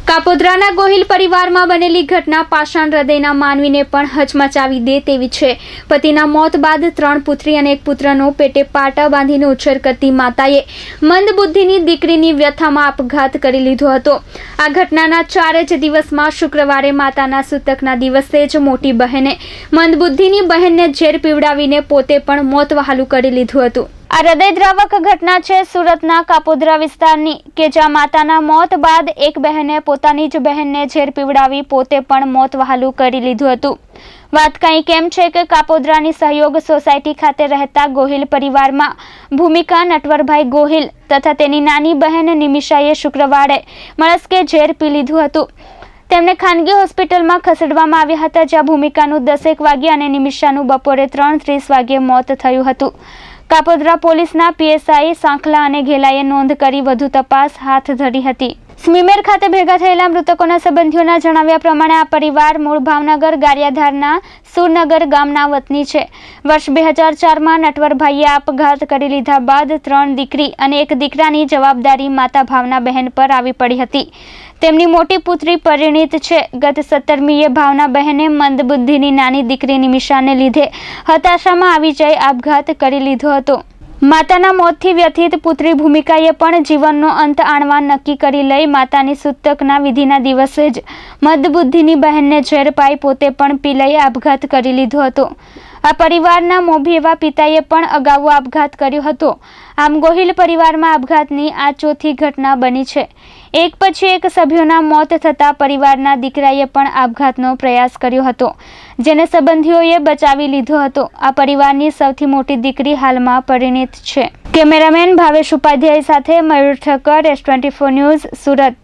કાપોદ્રાના ગોહિલ પરિવારમાં બનેલી ઘટના પાષાણ હૃદયના માનવીને પણ હચમચાવી દે તેવી છે। પતિના મોત બાદ 3 પુત્રી અને 1 પુત્રનો પેટે પાટા બાંધીને ઉછેર કરતી માતાએ મંદબુદ્ધિની દીકરીની વ્યથામાં આપઘાત કરી લીધો હતો। આ ઘટનાના 4 જ દિવસમાં શુક્રવારે માતાના સૂતકના દિવસે જ મોટી બહેને મંદબુદ્ધિની બહેનને ઝેર પીવડાવીને પોતે પણ મોત વહાલું કરી લીધું હતું। આ હૃદયદ્રાવક ઘટના છે સુરતના કાપોદ્રા વિસ્તારની કે જ્યાં માતાના મોત બાદ એક બહેને પોતાની જ બહેનને ઝેર પીવડાવી પોતે પણ મોત વહાલું કરી લીધું હતું। વાત કંઈક એમ છે કે કાપોદ્રાની સહયોગ સોસાયટી ખાતે રહેતા ગોહિલ પરિવારમાં ભૂમિકા નટવરભાઈ ગોહિલ તથા તેની નાની બહેન નિમિષાએ શુક્રવારે મળસ્કે ઝેર પી લીધું હતું। તેમને ખાનગી હોસ્પિટલમાં ખસેડવામાં આવ્યા હતા, જ્યાં ભૂમિકાનું 10 વાગ્યે અને નિમિષાનું બપોરે 3:30 વાગ્યે મોત થયું હતું। કાપોદ્રા પોલીસના પીએસઆઈ સાંખલા અને ઘેલાએ નોંધ કરી વધુ તપાસ હાથ ધરી હતી। સ્મીમેર ખાતે ભેગા થયેલા મૃતકોના સંબંધીઓના જણાવ્યા પ્રમાણે આ પરિવાર મૂળ ભાવનગર ગારિયાધારના સુરનગર ગામના વતની છે। વર્ષ 2004માં નટવરભાઈએ આપઘાત કરી લીધા બાદ 3 દીકરી અને 1 દીકરાની જવાબદારી માતા ભાવના બહેન પર આવી પડી હતી। તેમની મોટી પુત્રી પરિણીત છે। ગત 17મીએ ભાવના બહેને મંદબુદ્ધિની નાની દીકરી નિમિષાને લીધે હતાશામાં આવી જઈ આપઘાત કરી લીધો હતો। માતાના મોતથી વ્યથિત પુત્રી ભૂમિકાએ પણ જીવનનો અંત આણવા નક્કી કરી લઈ માતાની સૂતકના વિધિના દિવસે જ મંદબુદ્ધિની બહેનને ઝેર પાઈ પોતે પણ પી લઈ આપઘાત કરી લીધો હતો। આ પરિવારના મોભી એવા પિતાએ પણ અગાઉ આપઘાત કર્યો હતો। આમ ગોહિલ પરિવારમાં આપઘાતની આ 4થી ઘટના બની છે। એક પછી એક સભ્યોના મોત થતાં પરિવારના દીકરાએ પણ આપઘાતનો પ્રયાસ કર્યો હતો, જેને સંબંધીઓએ બચાવી લીધો હતો। આ પરિવારની સૌથી મોટી દીકરી હાલમાં પરિણીત છે। કેમેરામેન ભાવેશ ઉપાધ્યાય સાથે મયુર ઠક્કર, S24 ન્યૂઝ, સુરત।